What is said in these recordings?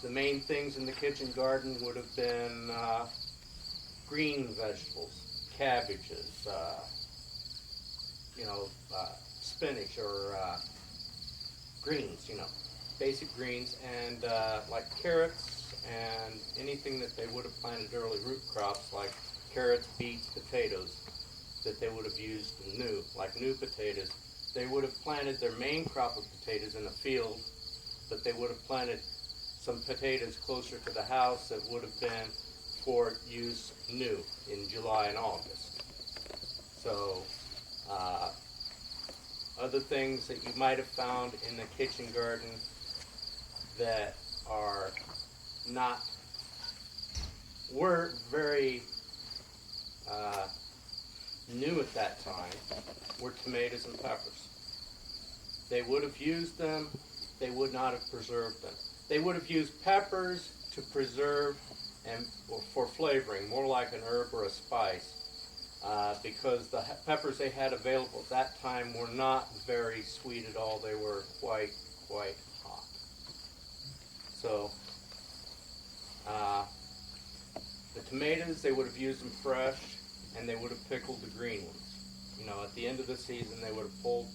The main things in the kitchen garden would have been green vegetables, cabbages, you know, spinach or greens, you know, basic greens, and like carrots and anything that they would have planted early root crops like carrots, beets, potatoes that they would have used new, like new potatoes. They would have planted their main crop of potatoes in a field, but they would have planted some potatoes closer to the house that would have been for use new in July and August. So other things that you might have found in the kitchen garden that are not, were very new at that time were tomatoes and peppers. They would have used them, they would not have preserved them. They would have used peppers to preserve and for flavoring, more like an herb or a spice, because the peppers they had available at that time were not very sweet at all. They were quite hot. So the tomatoes, they would have used them fresh, and they would have pickled the green ones. You know, at the end of the season, they would have pulled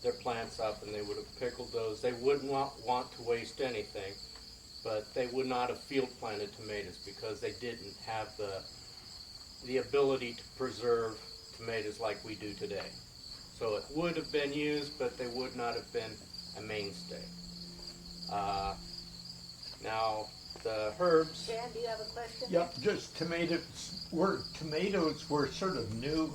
their plants up and they would have pickled those. They wouldn't want to waste anything, but they would not have field planted tomatoes because they didn't have the ability to preserve tomatoes like we do today. So it would have been used, but they would not have been a mainstay. Now, the herbs. Dan, do you have a question? Yep, just tomatoes were sort of new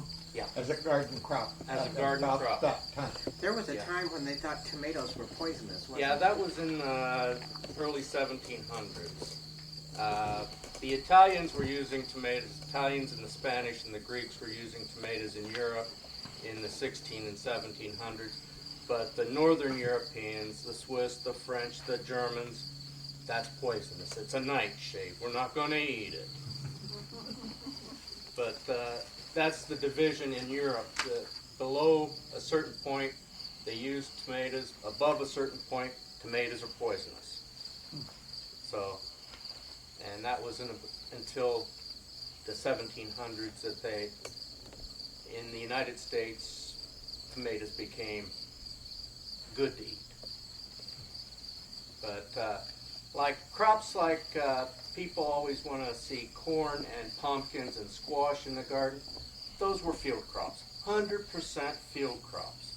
as a garden crop. As a garden about crop. that time. There was a time when they thought tomatoes were poisonous, wasn't Yeah, there? that was in the early 1700s. The Italians were using tomatoes. Italians and the Spanish and the Greeks were using tomatoes in Europe in the 16 and 1700s. But the Northern Europeans, the Swiss, the French, the Germans, that's poisonous. It's a nightshade. We're not going to eat it. But that's the division in Europe. Below a certain point, they use tomatoes. Above a certain point, tomatoes are poisonous. So, and that was until the 1700s that they, in the United States, tomatoes became good to eat. But like crops like people always want to see corn and pumpkins and squash in the garden, those were field crops, 100% field crops.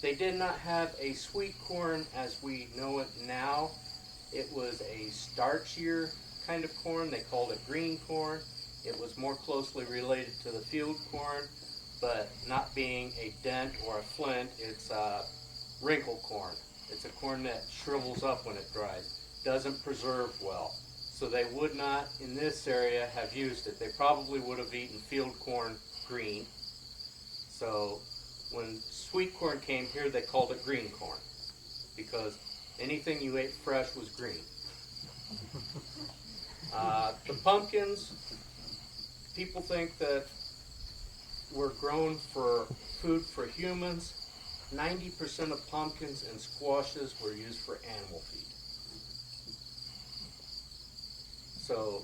They did not have a sweet corn as we know it now. It was a starchier kind of corn. They called it green corn. It was more closely related to the field corn, but not being a dent or a flint, it's a wrinkle corn. It's a corn that shrivels up when it dries. Doesn't preserve well. So they would not, in this area, have used it. They probably would have eaten field corn green. So when sweet corn came here, they called it green corn, because anything you ate fresh was green. The pumpkins, people think that were grown for food for humans. 90% of pumpkins and squashes were used for animal feed. So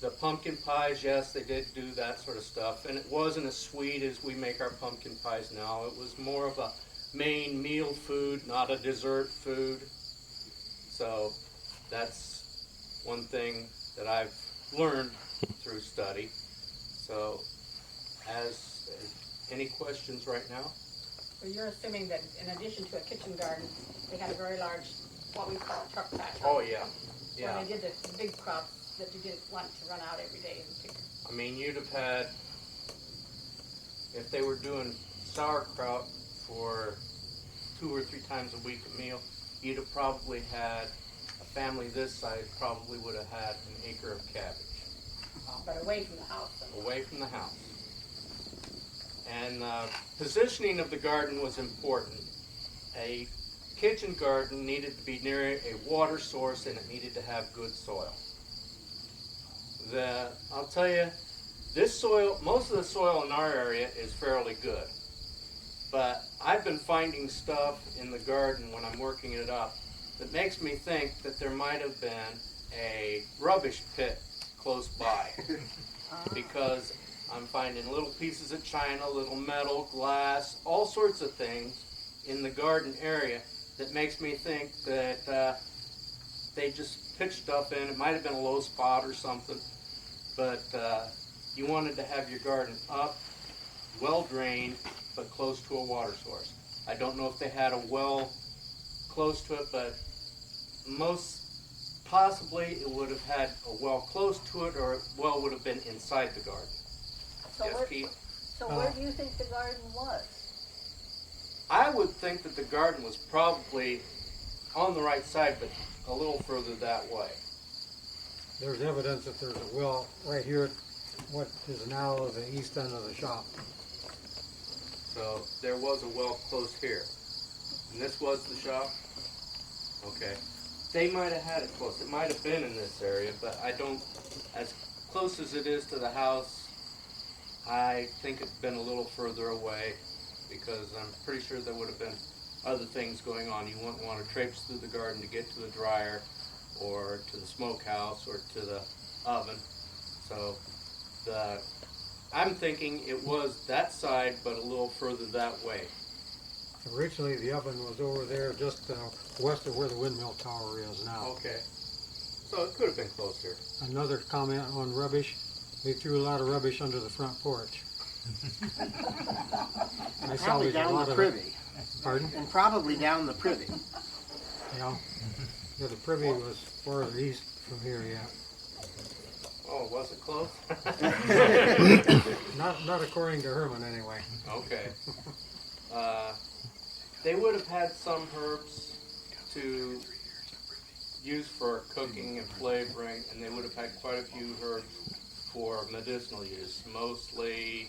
the pumpkin pies, yes, they did do that sort of stuff, and it wasn't as sweet as we make our pumpkin pies now. It was more of a main meal food, not a dessert food. So that's one thing that I've learned through study. So any questions right now? So you're assuming that in addition to a kitchen garden, they had a very large, what we call truck patch. Oh yeah, yeah. Where they did the big crops that you didn't want to run out every day and pick. I mean, you'd have had, if they were doing sauerkraut for 2 or 3 times a week a meal, you'd have probably had, a family this size probably would have had an acre of cabbage. But away from the house. Away from the house. And positioning of the garden was important. A kitchen garden needed to be near a water source, and it needed to have good soil. I'll tell you, this soil, most of the soil in our area is fairly good. But I've been finding stuff in the garden when I'm working it up that makes me think that there might have been a rubbish pit close by. Because I'm finding little pieces of china, little metal, glass, all sorts of things in the garden area that makes me think that they just pitched stuff in. It might have been a low spot or something, but you wanted to have your garden up, well drained, but close to a water source. I don't know if they had a well close to it, but most possibly it would have had a well close to it, or a well would have been inside the garden. So Yes, where, Pete? so where do you think the garden was? I would think that the garden was probably on the right side, but a little further that way. There's evidence that there's a well right here at what is now the east end of the shop. So there was a well close here. And this was the shop? Okay. They might have had it close. It might have been in this area, but I don't, as close as it is to the house, I think it's been a little further away, because I'm pretty sure there would have been other things going on. You wouldn't want to traipse through the garden to get to the dryer, or to the smokehouse, or to the oven. So I'm thinking it was that side, but a little further that way. Originally, the oven was over there just west of where the windmill tower is now. Okay. So it could have been closer. Another comment on rubbish. They threw a lot of rubbish under the front porch. I Probably salvaged a down lot the of it. privy. Pardon? And probably down the privy. Yeah. Yeah, the privy was farther east from here yet. Oh, was it close? Not according to Herman anyway. Okay. They would have had some herbs to use for cooking and flavoring, and they would have had quite a few herbs for medicinal use, mostly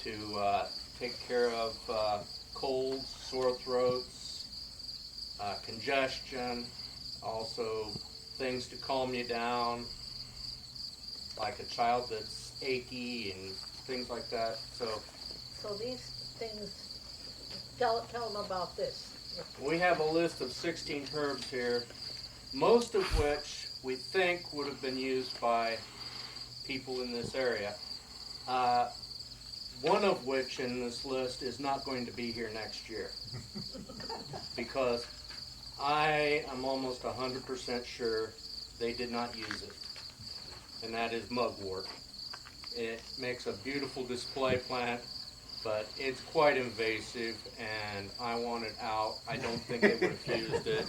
to take care of colds, sore throats, congestion, also things to calm you down, like a child that's achy and things like that. So these things, tell them about this. We have a list of 16 herbs here, most of which we think would have been used by people in this area. One of which in this list is not going to be here next year, because I am almost 100% sure they did not use it, and that is mugwort. It makes a beautiful display plant, but it's quite invasive, and I want it out. I don't think they would have used it.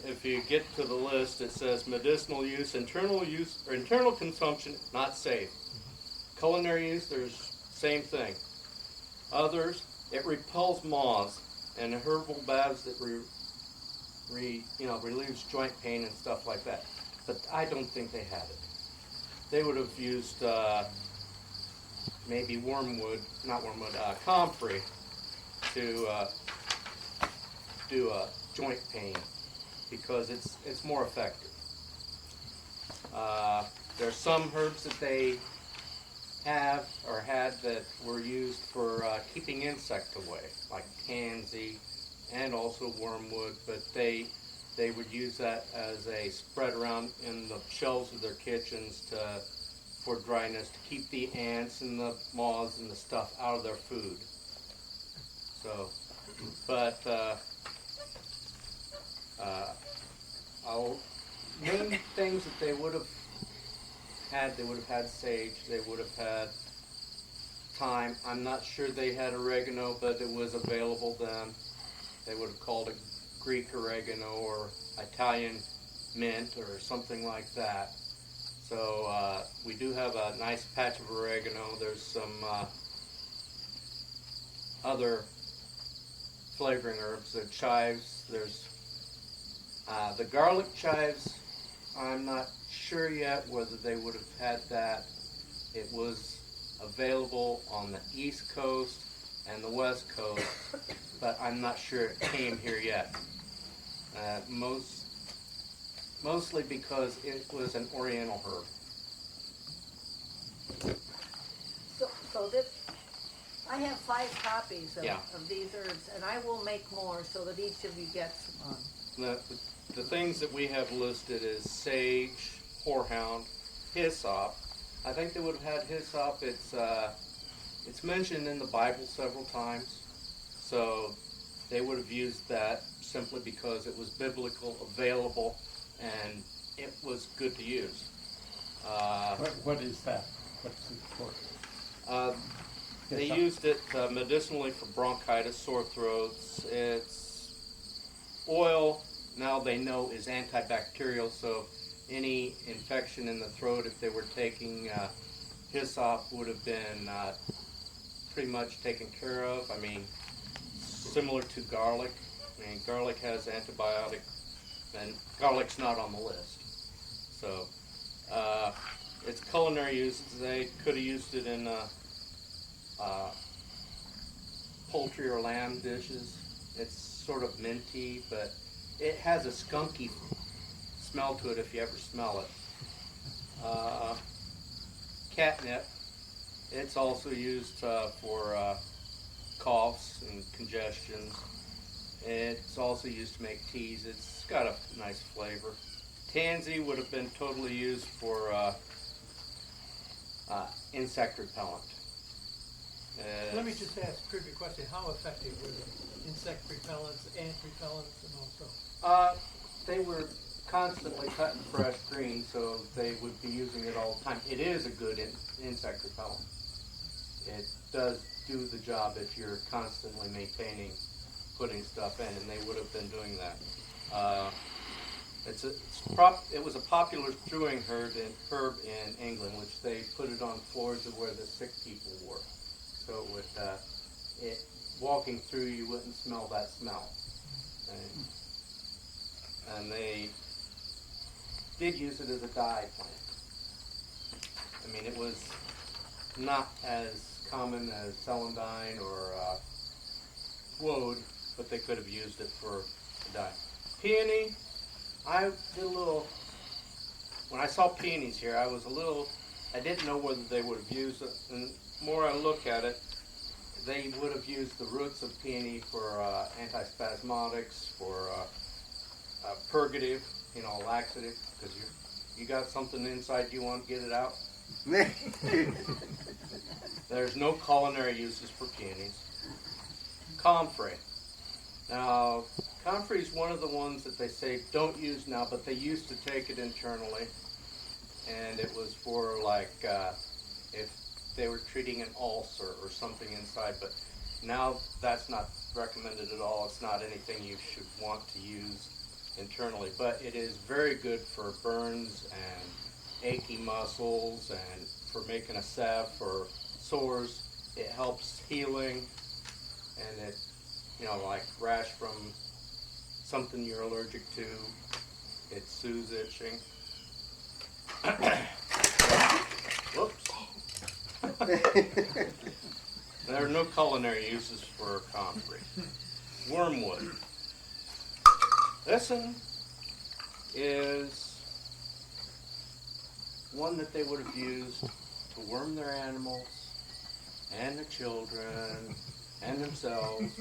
If you get to the list, it says medicinal use, or internal consumption, not safe. Culinary use, there's same thing. Others, it repels moths, and herbal baths that relieves joint pain and stuff like that. But I don't think they had it. They would have used maybe comfrey to do a joint pain, because it's more effective. There's some herbs that they have or had that were used for keeping insects away, like tansy and also wormwood, but they would use that as a spread around in the shelves of their kitchens for dryness, to keep the ants and the moths and the stuff out of their food. So, but main things that they would have had sage, they would have had thyme. I'm not sure they had oregano, but it was available then. They would have called it Greek oregano or Italian mint or something like that. So we do have a nice patch of oregano. There's some other flavoring herbs, the chives. There's the garlic chives. I'm not sure yet whether they would have had that. It was available on the East Coast and the West Coast, but I'm not sure it came here yet. Mostly because it was an Oriental herb. So this I have 5 copies Yeah. of these herbs, and I will make more so that each of you gets one. The things that we have listed is sage, horehound, hyssop. I think they would have had hyssop. It's mentioned in the Bible several times, so they would have used that simply because it was biblical, available, and it was good to use. What is that? What's it for? They Hyssop? used it medicinally for bronchitis, sore throats. It's oil, now they know, is antibacterial, so any infection in the throat, if they were taking hyssop, would have been pretty much taken care of. I mean, similar to garlic. I mean, garlic has antibiotic, and garlic's not on the list. So, its culinary use, they could have used it in poultry or lamb dishes. It's sort of minty, but it has a skunky smell to it if you ever smell it. Catnip, it's also used for coughs and congestions. It's also used to make teas. It's got a nice flavor. Tansy would have been totally used for insect repellent. Let me just ask a trivia question. How effective were the insect repellents, ant repellents, and also? They were constantly cutting fresh green, so they would be using it all the time. It is a good insect repellent. It does do the job if you're constantly maintaining, putting stuff in, and they would have been doing that. It was a popular chewing herb in England, which they put it on floors of where the sick people were. So with walking through, you wouldn't smell that smell. And they did use it as a dye plant. I mean, it was not as common as celandine or woad, but they could have used it for a dye. Peony, I did a little, when I saw peonies here, I didn't know whether they would have used it, and the more I look at it, they would have used the roots of peony for antispasmodics, for purgative, laxative, because you got something inside you want to get it out. There's no culinary uses for peonies. Comfrey. Now, comfrey is one of the ones that they say don't use now, but they used to take it internally, and it was for if they were treating an ulcer or something inside, but now that's not recommended at all. It's not anything you should want to use internally, but it is very good for burns and achy muscles and for making a salve for sores. It helps healing, and it, like rash from something you're allergic to, it soothes itching. Whoops. There are no culinary uses for comfrey. Wormwood. This one is one that they would have used to worm their animals and their children and themselves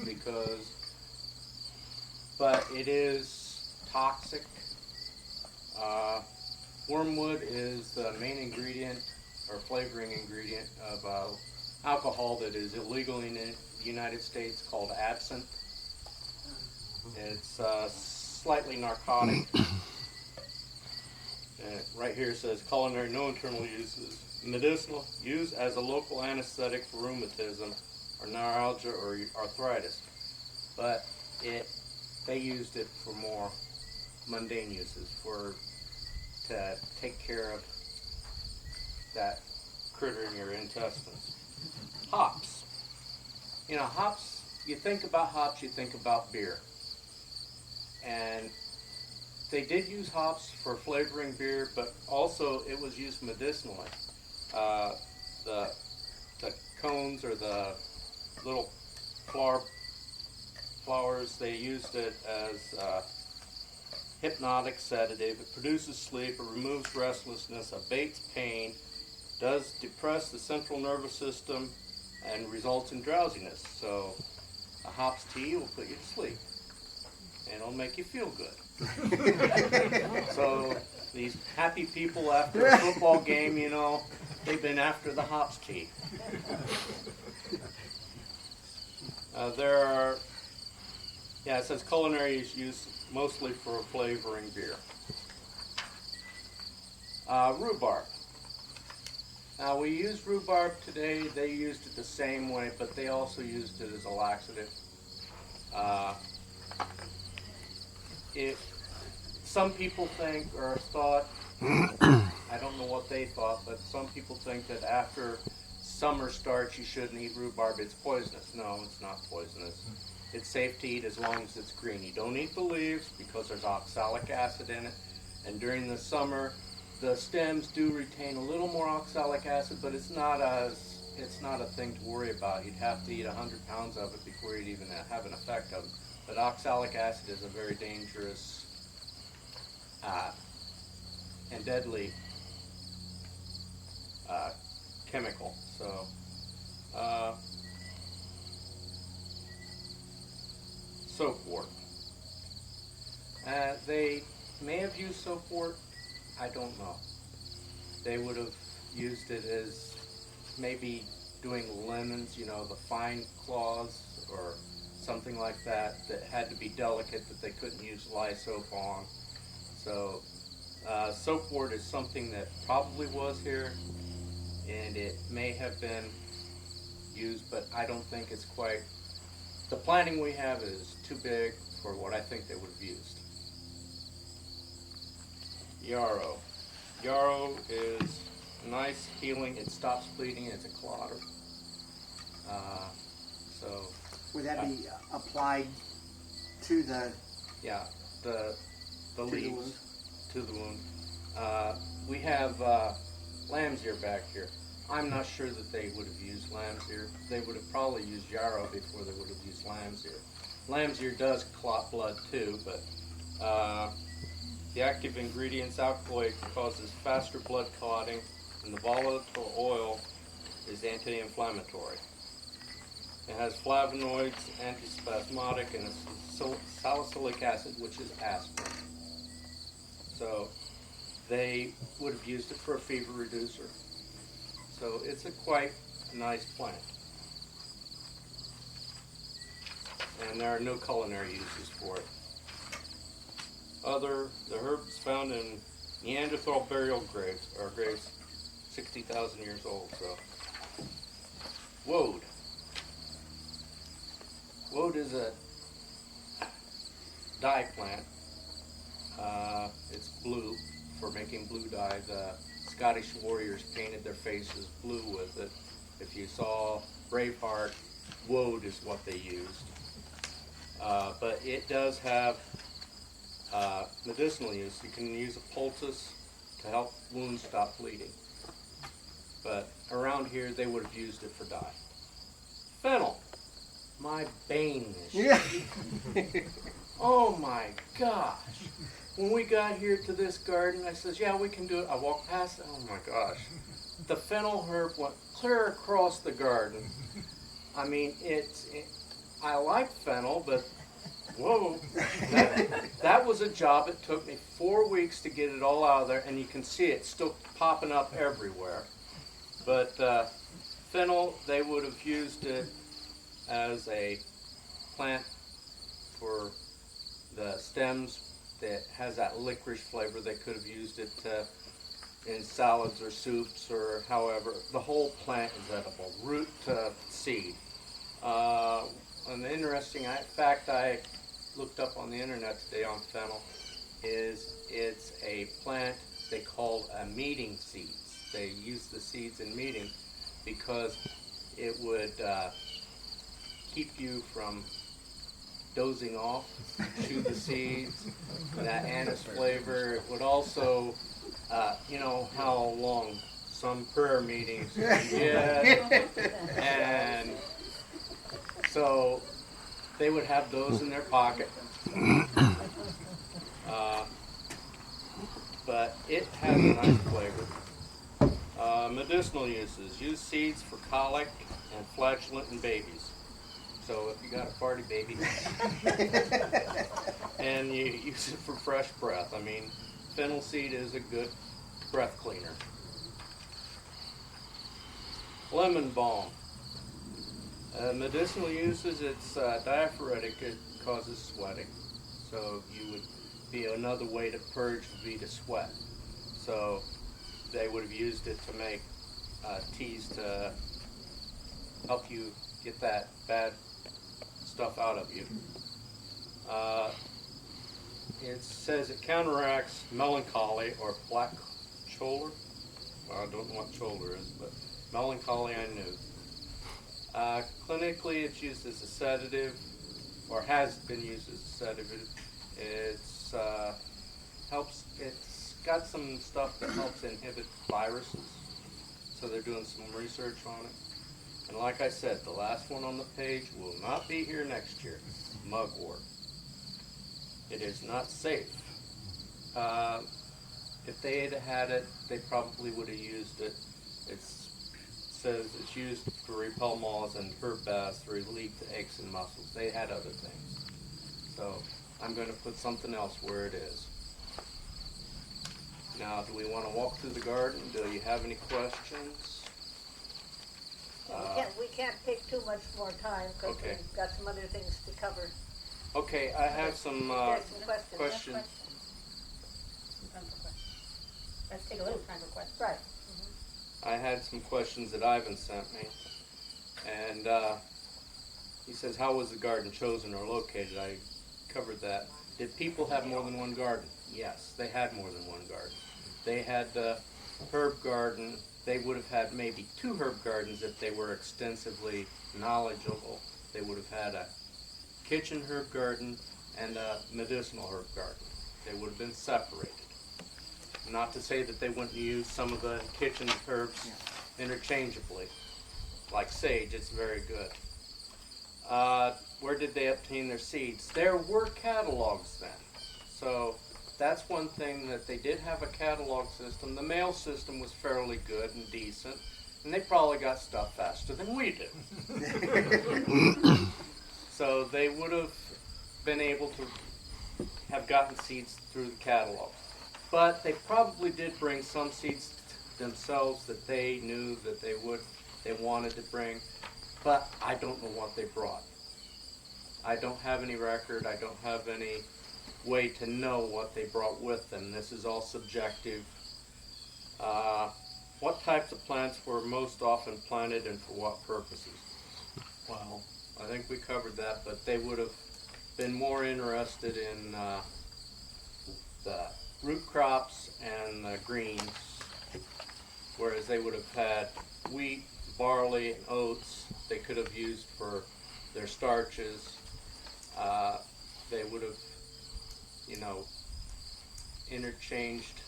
but it is toxic. Wormwood is the main ingredient or flavoring ingredient of alcohol that is illegal in the United States called absinthe. It's slightly narcotic. Right here it says culinary, no internal uses. Medicinal, used as a local anesthetic for rheumatism or neuralgia or arthritis. But they used it for more mundane uses, to take care of that critter in your intestines. Hops. Hops, you think about hops, you think about beer. And they did use hops for flavoring beer, but also it was used medicinally. The cones or the little flowers, they used it as hypnotic sedative. It produces sleep, it removes restlessness, abates pain, does depress the central nervous system, and results in drowsiness. So a hops tea will put you to sleep, and it'll make you feel good. So these happy people after a football game, you know, they've been after the hops tea. There are, it says culinary is used mostly for flavoring beer. Rhubarb. Now we use rhubarb today. They used it the same way, but they also used it as a laxative. Some people think or thought, I don't know what they thought, but some people think that after summer starts you shouldn't eat rhubarb. It's poisonous. No, it's not poisonous. It's safe to eat as long as it's green. You don't eat the leaves because there's oxalic acid in it, and during the summer the stems do retain a little more oxalic acid, but it's not a thing to worry about. You'd have to eat 100 pounds of it before you'd even have an effect of it. But oxalic acid is a very dangerous and deadly chemical. So soapwort. They may have used soapwort. I don't know. They would have used it as maybe doing lemons, you know, the fine claws or something like that had to be delicate that they couldn't use lye soap on. So soapwort is something that probably was here, and it may have been used, but I don't think it's quite. The planting we have is too big for what I think they would have used. Yarrow. Yarrow is nice, healing. It stops bleeding. It's a clotter. Would that be applied to the leaves to the wound? We have lamb's ear back here. I'm not sure that they would have used lamb's ear. They would have probably used yarrow before they would have used lamb's ear. Lamb's ear does clot blood too, but the active ingredients alkaloid causes faster blood clotting, and the volatile oil is anti-inflammatory. It has flavonoids, antispasmodic, and salicylic acid, which is aspirin. So they would have used it for a fever reducer. So it's a quite nice plant. And there are no culinary uses for it. The herbs found in Neanderthal burial graves are graves 60,000 years old. So, woad. Woad is a dye plant. It's blue for making blue dye. The Scottish warriors painted their faces blue with it. If you saw Braveheart, woad is what they used. But it does have medicinal use. You can use a poultice to help wounds stop bleeding. But around here, they would have used it for dye. Fennel. My bane this year. Oh my gosh. When we got here to this garden, I says, yeah, we can do it. I walked past it. Oh my gosh. The fennel herb went clear across the garden. I mean, I like fennel, but whoa. That was a job. It took me 4 weeks to get it all out of there, and you can see it still popping up everywhere. But fennel, they would have used it as a plant for the stems that has that licorice flavor. They could have used it in salads or soups or however. The whole plant is edible, root to seed. An interesting fact I looked up on the internet today on fennel is it's a plant they call meeting seeds. They use the seeds in meeting because it would keep you from dozing off. Chew the seeds, that anise flavor. It would also, you know how long some prayer meetings can get, and so they would have those in their pocket. But it has a nice flavor. Medicinal uses. Use seeds for colic, and flatulent in babies. So if you got a party baby, and you use it for fresh breath. I mean, fennel seed is a good breath cleaner. Lemon balm. Medicinal uses, it's diaphoretic, it causes sweating. So you would be another way to purge would be to sweat. So they would have used it to make teas to help you get that bad stuff out of you. It says it counteracts melancholy or black choler. Well, I don't know what choler is, but melancholy I knew. Clinically, it's used as a sedative, or has been used as a sedative. It's helps. It's got some stuff that helps inhibit viruses. So they're doing some research on it. And like I said, the last one on the page will not be here next year. Mugwort. It is not safe. If they had had it, they probably would have used it. It says it's used to repel moths and herb baths to relieve the aches and muscles. They had other things. So I'm going to put something else where it is. Now, do we want to walk through the garden? Do you have any questions? We can't take too much more time because Okay. we've got some other things to cover. Okay, I have some There's some questions. questions. Some time for questions. Let's take a little time for questions. Right. I had some questions that Ivan sent me, and he says, how was the garden chosen or located? I covered that. Did people have more than one garden? Yes, they had more than one garden. They had the herb garden. They would have had maybe 2 herb gardens if they were extensively knowledgeable. They would have had a kitchen herb garden and a medicinal herb garden. They would have been separated. Not to say that they wouldn't use some of the kitchen herbs interchangeably. Like sage, it's very good. Where did they obtain their seeds? There were catalogs then. So that's one thing that they did have a catalog system. The mail system was fairly good and decent. And they probably got stuff faster than we did. So they would have been able to have gotten seeds through the catalog. But they probably did bring some seeds themselves that they knew that they wanted to bring. But I don't know what they brought. I don't have any record. I don't have any way to know what they brought with them. This is all subjective. What types of plants were most often planted and for what purposes? Well, I think we covered that, but they would have been more interested in the root crops and the greens, whereas they would have had wheat, barley, and oats they could have used for their starches. They would have, interchanged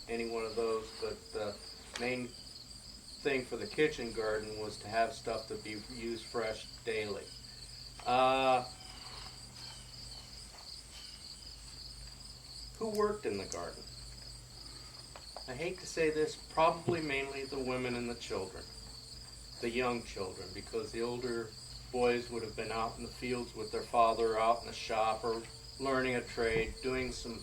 any one of those, but the main thing for the kitchen garden was to have stuff to be used fresh daily. Who worked in the garden? I hate to say this, probably mainly the women and the children, the young children, because the older boys would have been out in the fields with their father, out in the shop, or learning a trade, doing some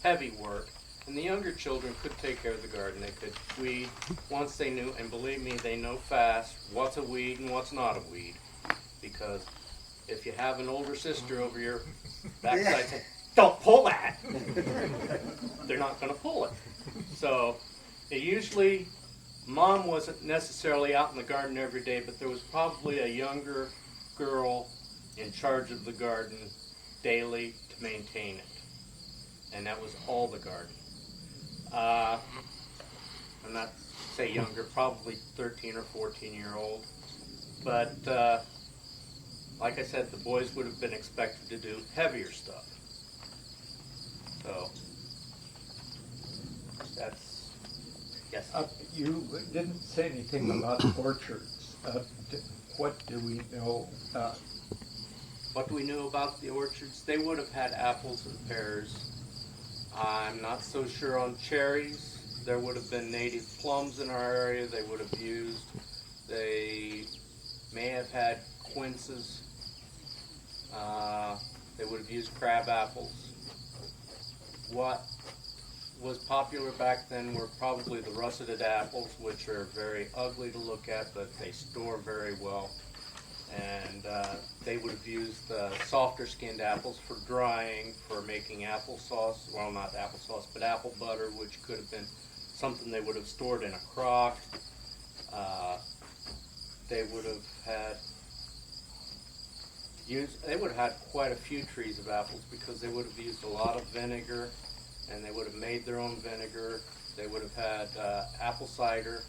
heavy work. And the younger children could take care of the garden. They could weed once they knew, and believe me, they know fast what's a weed and what's not a weed. Because if you have an older sister over your backside saying, don't pull that, they're not going to pull it. So it usually, Mom wasn't necessarily out in the garden every day, but there was probably a younger girl in charge of the garden daily to maintain it. And that was all the garden. I'm not say younger, probably 13 or 14-year-old. But like I said, the boys would have been expected to do heavier stuff. So that's, yes. You didn't say anything about orchards. What do we know? What do we know about the orchards? They would have had apples and pears. I'm not so sure on cherries. There would have been native plums in our area they would have used. They may have had quinces. They would have used crab apples. What was popular back then were probably the russeted apples, which are very ugly to look at, but they store very well. And they would have used softer skinned apples for drying, for making applesauce. Well, not applesauce, but apple butter, which could have been something they would have stored in a crock. They would have had quite a few trees of apples because they would have used a lot of vinegar, and they would have made their own vinegar. They would have had apple cider.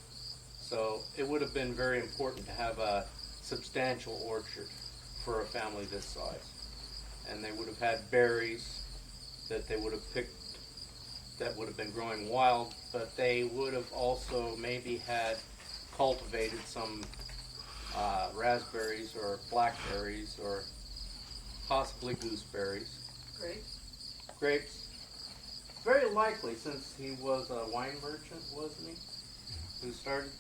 So it would have been very important to have a substantial orchard for a family this size. And they would have had berries that they would have picked that would have been growing wild, but they would have also maybe had cultivated some raspberries or blackberries or possibly gooseberries. Grapes. Very likely, since he was a wine merchant, wasn't he? Who started?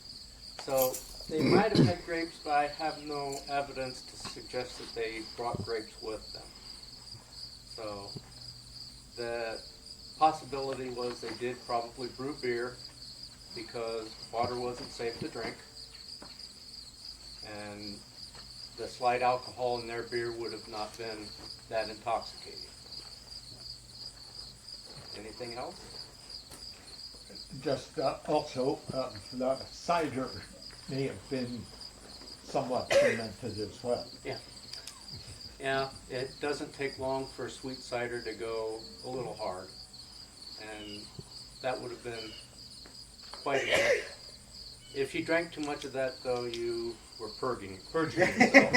So they might have had grapes, but I have no evidence to suggest that they brought grapes with them. So the possibility was they did probably brew beer because water wasn't safe to drink, and the slight alcohol in their beer would have not been that intoxicating. Anything else? Just also, the cider may have been somewhat fermented as well. Yeah, it doesn't take long for sweet cider to go a little hard, and that would have been quite a bit. If you drank too much of that, though, you were purging yourself.